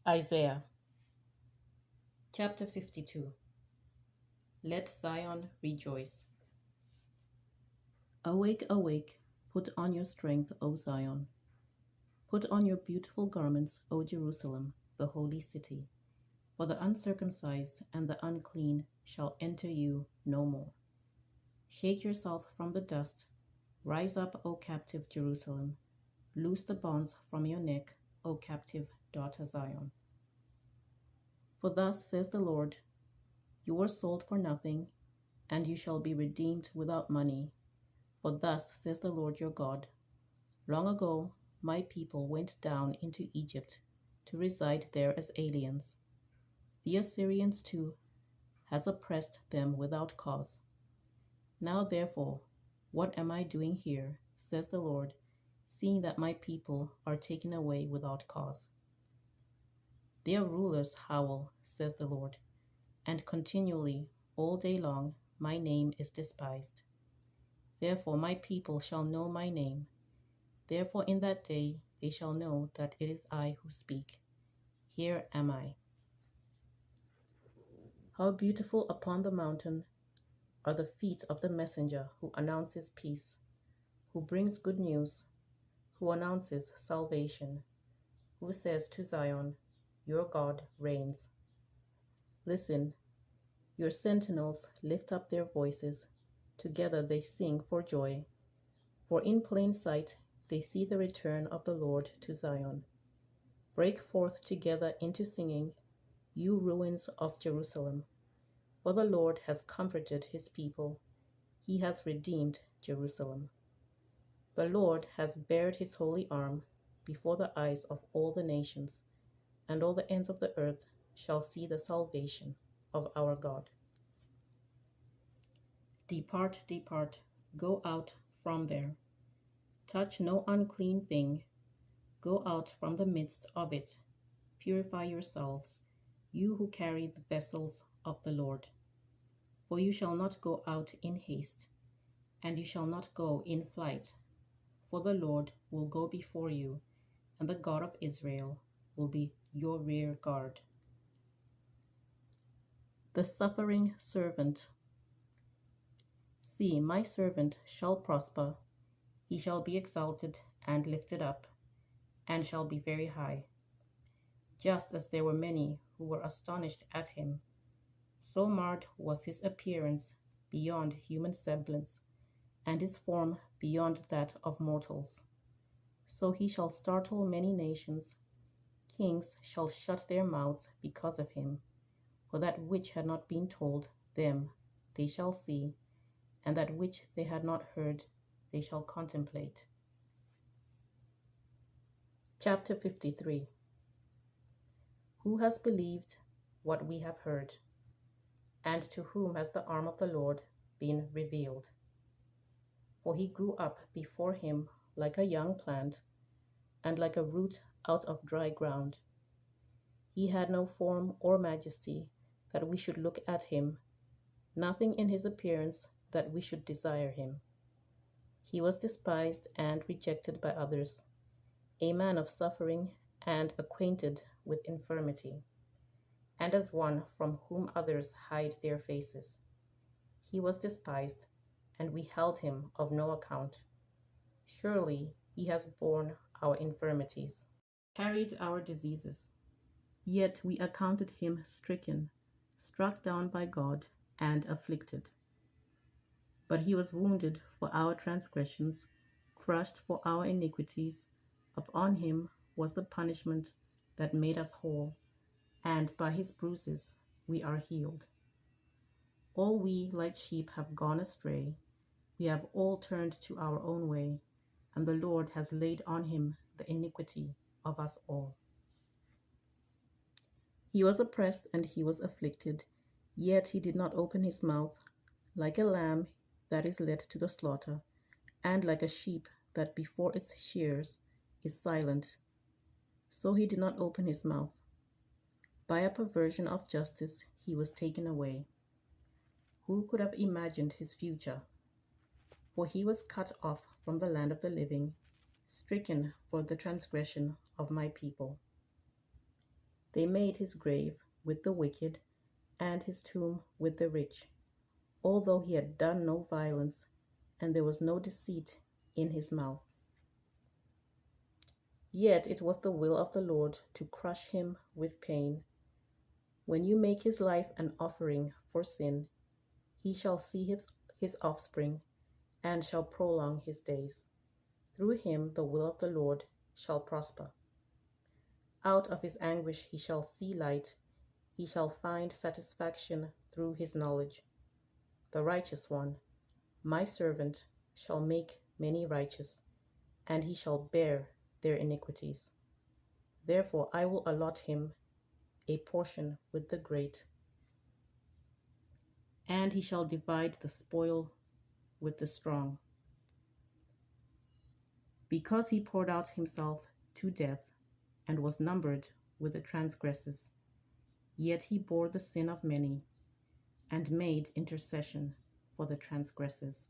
Isaiah chapter 52. Let Zion rejoice. Awake, awake, put on your strength, O Zion. Put on your beautiful garments, O Jerusalem, the holy city. For the uncircumcised and the unclean shall enter you no more. Shake yourself from the dust. Rise up, O captive Jerusalem. Loose the bonds from your neck, O captive daughter Zion. For thus says the Lord, you were sold for nothing, and you shall be redeemed without money. For thus says the Lord your God, long ago my people went down into Egypt to reside there as aliens. The Assyrians too has oppressed them without cause. Now therefore, what am I doing here, says the Lord, seeing that my people are taken away without cause? Their rulers howl, says the Lord, and continually, all day long, my name is despised. Therefore my people shall know my name. Therefore in that day they shall know that it is I who speak. Here am I. How beautiful upon the mountain are the feet of the messenger who announces peace, who brings good news, who announces salvation, who says to Zion, your God reigns. Listen, your sentinels lift up their voices. Together they sing for joy. For in plain sight they see the return of the Lord to Zion. Break forth together into singing, you ruins of Jerusalem. For the Lord has comforted his people. He has redeemed Jerusalem. The Lord has bared his holy arm before the eyes of all the nations, and all the ends of the earth shall see the salvation of our God. Depart, depart, go out from there. Touch no unclean thing. Go out from the midst of it. Purify yourselves, you who carry the vessels of the Lord. For you shall not go out in haste, and you shall not go in flight. For the Lord will go before you, and the God of Israel will be your rear guard. The suffering servant. See, my servant shall prosper. He shall be exalted and lifted up, and shall be very high. Just as there were many who were astonished at him, so marred was his appearance beyond human semblance, and his form beyond that of mortals. So he shall startle many nations. Kings shall shut their mouths because of him. For that which had not been told them they shall see, and that which they had not heard they shall contemplate. Chapter 53. Who has believed what we have heard? And to whom has the arm of the Lord been revealed? For he grew up before him like a young plant, and like a root out of dry ground. He had no form or majesty that we should look at him, nothing in his appearance that we should desire him. He was despised and rejected by others, a man of suffering and acquainted with infirmity, and as one from whom others hide their faces. He was despised, and we held him of no account. Surely he has borne our infirmities, carried our diseases. Yet we accounted him stricken, struck down by God, and afflicted. But he was wounded for our transgressions, crushed for our iniquities. Upon him was the punishment that made us whole, and by his bruises we are healed. All we like sheep have gone astray. We have all turned to our own way, and the Lord has laid on him the iniquity of us all. He was oppressed and he was afflicted, yet he did not open his mouth. Like a lamb that is led to the slaughter, and like a sheep that before its shears is silent, so he did not open his mouth. By a perversion of justice he was taken away. Who could have imagined his future? For he was cut off from the land of the living, stricken for the transgression of my people. They made his grave with the wicked, and his tomb with the rich, although he had done no violence, and there was no deceit in his mouth. Yet it was the will of the Lord to crush him with pain. When you make his life an offering for sin, he shall see his offspring, and shall prolong his days. Through him the will of the Lord shall prosper. Out of his anguish he shall see light, he shall find satisfaction through his knowledge. The righteous one, my servant, shall make many righteous, and he shall bear their iniquities. Therefore I will allot him a portion with the great, and he shall divide the spoil with the strong. Because he poured out himself to death, and was numbered with the transgressors, yet he bore the sin of many, and made intercession for the transgressors.